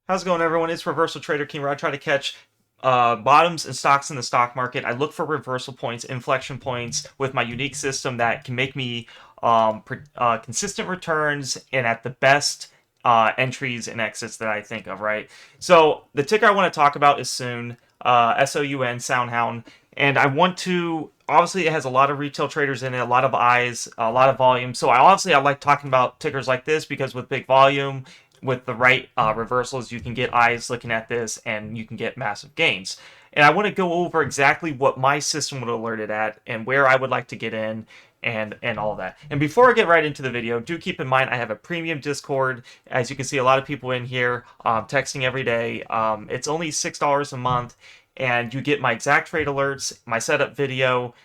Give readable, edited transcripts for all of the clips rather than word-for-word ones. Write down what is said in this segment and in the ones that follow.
How's it going, everyone? It's Reversal Trader King, where I try to catch bottoms and stocks in the stock market. I look for reversal points, inflection points with my unique system that can make me consistent returns and at the best entries and exits that I think of, right? So the ticker I want to talk about is SOUN, SOUN, SOUN. And I want to, obviously, it has a lot of retail traders in it, a lot of eyes, a lot of volume. So I like talking about tickers like this because with big volume, with the right reversals, you can get eyes looking at this and you can get massive gains. And I want to go over exactly what my system would alert it at and where I would like to get in and all that. And before I get right into the video, do keep in mind I have a premium Discord. As you can see, a lot of people in here texting every day. It's only $6 a month, and you get my exact trade alerts, my setup video,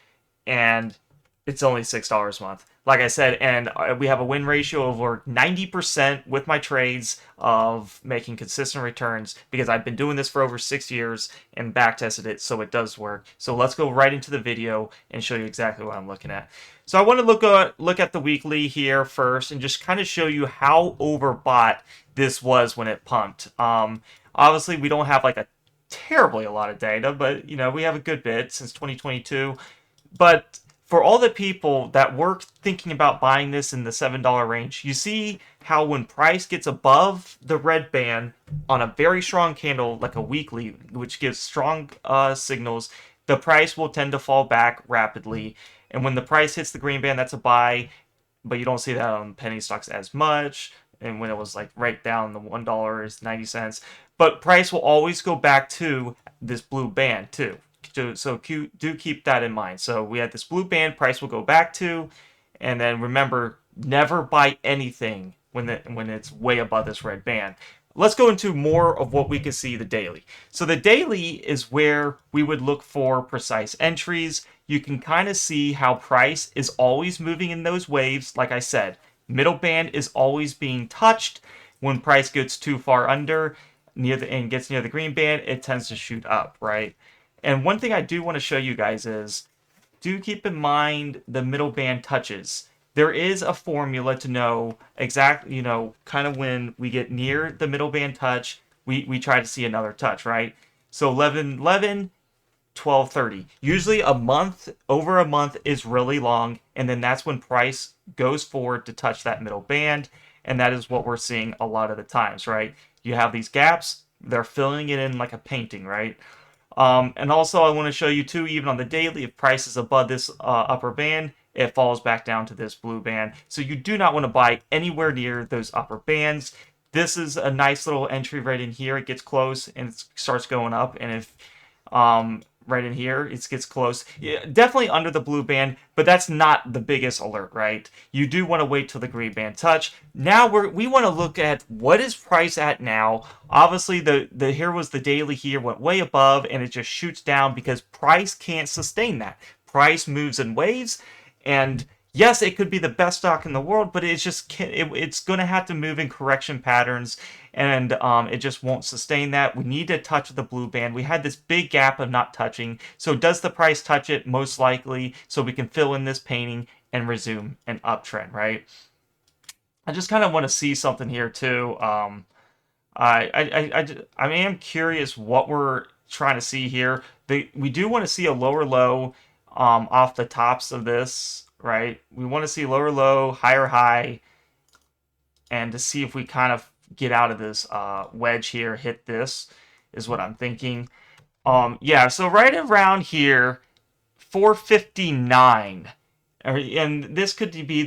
and it's only $6 a month. Like I said, and we have a win ratio of over 90% with my trades of making consistent returns because I've been doing this for over 6 years and back tested it, so it does work. So let's go right into the video and show you exactly what I'm looking at. So I want to look at the weekly here first and just kind of show you how overbought this was when it pumped. Obviously, we don't have like a terribly a lot of data, but we have a good bit since 2022. But for all the people that were thinking about buying this in the $7 range, you see how when price gets above the red band on a very strong candle, like a weekly, which gives strong signals, the price will tend to fall back rapidly. And when the price hits the green band, that's a buy, but you don't see that on penny stocks as much. And when it was like right down the $1.90, but price will always go back to this blue band too. So do keep that in mind. So we had this blue band, price will go back to, and then remember, never buy anything when it's way above this red band. Let's go into more of what we can see the daily. So the daily is where we would look for precise entries. You can kind of see how price is always moving in those waves. Like I said, middle band is always being touched. When price gets too far under and gets near the green band, it tends to shoot up, right? And one thing I do want to show you guys is, do keep in mind the middle band touches. There is a formula to know exactly, kind of when we get near the middle band touch, we try to see another touch, right? So 11:11, 12:30. Usually over a month is really long, and then that's when price goes forward to touch that middle band, and that is what we're seeing a lot of the times, right? You have these gaps, they're filling it in like a painting, right? And also I want to show you too, even on the daily, if price is above this upper band, it falls back down to this blue band. So you do not want to buy anywhere near those upper bands. This is a nice little entry right in here. It gets close and it starts going up. And if right in here, it gets close. Yeah, definitely under the blue band, but that's not the biggest alert, right? You do want to wait till the green band touch. Now we want to look at what is price at now. Obviously, the here was the daily here, went way above, and it just shoots down because price can't sustain that. Price moves in waves, and yes, it could be the best stock in the world, but it's going to have to move in correction patterns, and it just won't sustain that. We need to touch the blue band. We had this big gap of not touching. So does the price touch it? Most likely. So we can fill in this painting and resume an uptrend, right? I just kind of want to see something here too. I am curious what we're trying to see here. We do want to see a lower low off the tops of this, right? We want to see lower low, higher high, and to see if we kind of get out of this wedge here, hit this, is what I'm thinking. Yeah, so right around here, 459. And this could be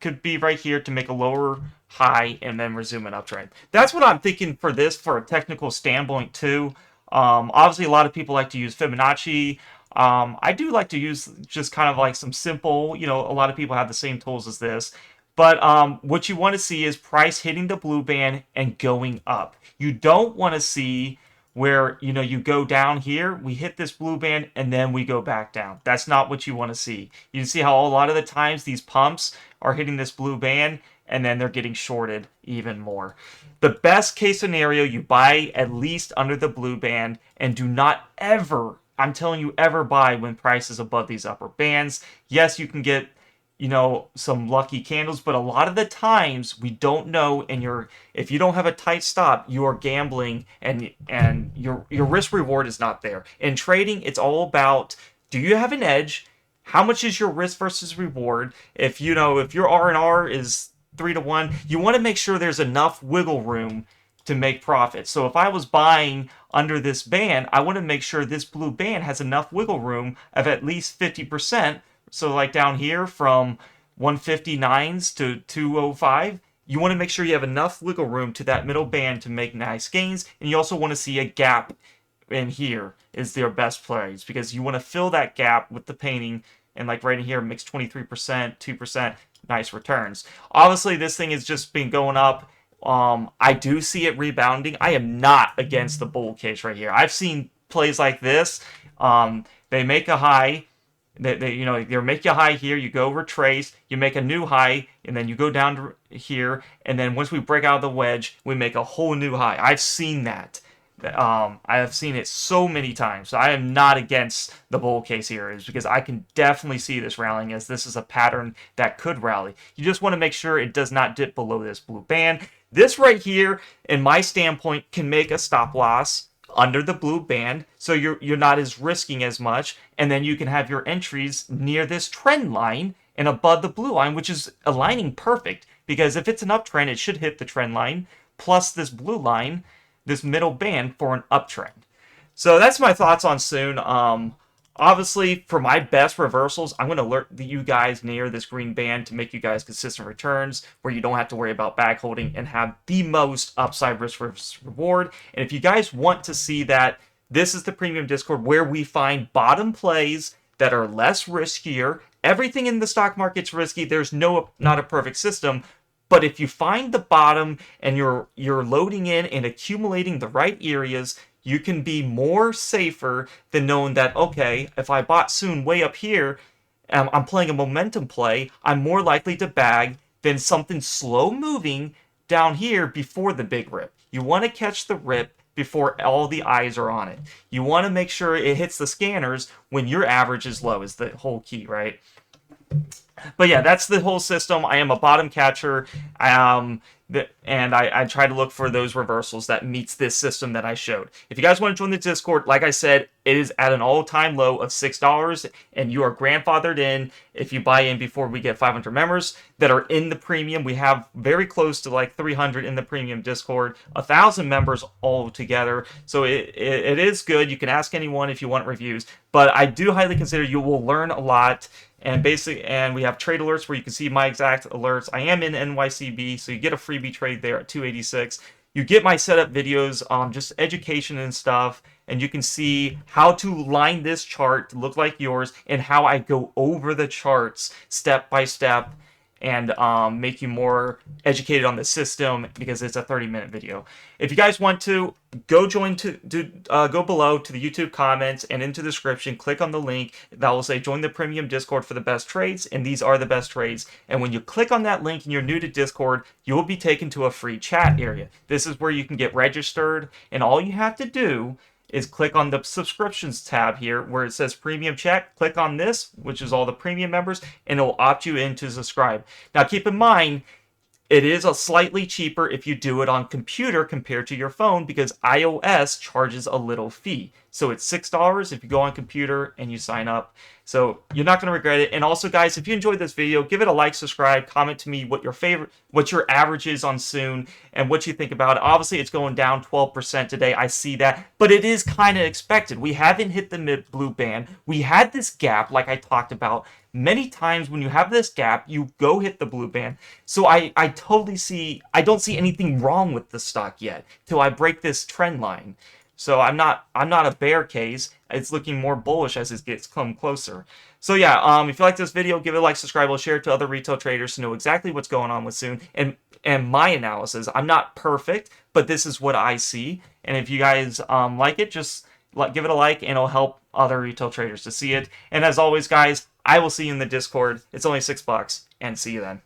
could be right here to make a lower high and then resume an uptrend. That's what I'm thinking for this, for a technical standpoint too. Obviously, a lot of people like to use Fibonacci. I do like to use just kind of like some simple, a lot of people have the same tools as this. But what you want to see is price hitting the blue band and going up. You don't want to see where, you go down here, we hit this blue band, and then we go back down. That's not what you want to see. You can see how a lot of the times these pumps are hitting this blue band, and then they're getting shorted even more. The best case scenario, you buy at least under the blue band, and do not ever, I'm telling you, ever buy when price is above these upper bands. Yes, you can get some lucky candles, but a lot of the times we don't know, and if you don't have a tight stop, you are gambling, and your risk reward is not there. In trading, it's all about, do you have an edge? How much is your risk versus reward? If your R&R is 3 to 1, you want to make sure there's enough wiggle room to make profit. So if I was buying under this band, I want to make sure this blue band has enough wiggle room of at least 50%. So like down here from 159s to 205, you want to make sure you have enough wiggle room to that middle band to make nice gains. And you also want to see a gap in here is their best plays, because you want to fill that gap with the painting. And like right in here, makes 23%, 2%, nice returns. Obviously, this thing has just been going up. I do see it rebounding. I am not against the bull case right here. I've seen plays like this. They make a high. They make a high here. You go retrace. You make a new high, and then you go down to here. And then once we break out of the wedge, we make a whole new high. I've seen that. I have seen it so many times. So I am not against the bull case here, is because I can definitely see this rallying, as this is a pattern that could rally. You just want to make sure it does not dip below this blue band. This right here, in my standpoint, can make a stop loss under the blue band, so you're not as risking as much, and then you can have your entries near this trend line and above the blue line, which is aligning perfect, because if it's an uptrend, it should hit the trend line plus this blue line, this middle band, for an uptrend. So that's my thoughts on SOUN. Obviously, for my best reversals, I'm going to alert you guys near this green band to make you guys consistent returns where you don't have to worry about bag holding and have the most upside risk versus reward. And if you guys want to see that, this is the premium Discord where we find bottom plays that are less riskier. Everything in the stock market's risky. There's not a perfect system. But if you find the bottom and you're loading in and accumulating the right areas, you can be more safer than knowing that, okay, if I bought SOUN way up here, I'm playing a momentum play, I'm more likely to bag than something slow moving down here before the big rip. You want to catch the rip before all the eyes are on it. You want to make sure it hits the scanners when your average is low, is the whole key, right? But yeah, that's the whole system. I am a bottom catcher, and I try to look for those reversals that meets this system that I showed. If you guys want to join the Discord, like I said, it is at an all-time low of $6, and you are grandfathered in if you buy in before we get 500 members that are in the premium. We have very close to like 300 in the premium Discord, 1,000 members all together. So it is good. You can ask anyone if you want reviews, but I do highly consider you will learn a lot. And we have trade alerts where you can see my exact alerts. I am in NYCB, so you get a freebie trade there at 286. You get my setup videos, just education and stuff, and you can see how to line this chart to look like yours and how I go over the charts step by step and make you more educated on the system, because it's a 30-minute video. If you guys want to, go go below to the YouTube comments and into the description, click on the link that will say join the premium Discord for the best trades, and these are the best trades. And when you click on that link and you're new to Discord, you will be taken to a free chat area. This is where you can get registered, and all you have to do is click on the subscriptions tab here where it says premium chat. Click on this, which is all the premium members, and it will opt you in to subscribe. Now keep in mind, it is a slightly cheaper if you do it on computer compared to your phone, because iOS charges a little fee. So it's $6 if you go on computer and you sign up. So you're not going to regret it. And also, guys, if you enjoyed this video, give it a like, subscribe, comment to me what your average is on SOUN and what you think about it. Obviously, it's going down 12% today. I see that, but it is kind of expected. We haven't hit the mid blue band. We had this gap, like I talked about. Many times when you have this gap, you go hit the blue band. So I don't see anything wrong with the stock yet till I break this trend line. So I'm not a bear case. It's looking more bullish as it gets closer. So yeah, if you like this video, give it a like, subscribe, or share it to other retail traders to know exactly what's going on with SOUN and my analysis. I'm not perfect, but this is what I see. And if you guys like it, just give it a like, and it'll help other retail traders to see it. And as always, guys, I will see you in the Discord. It's only $6, and see you then.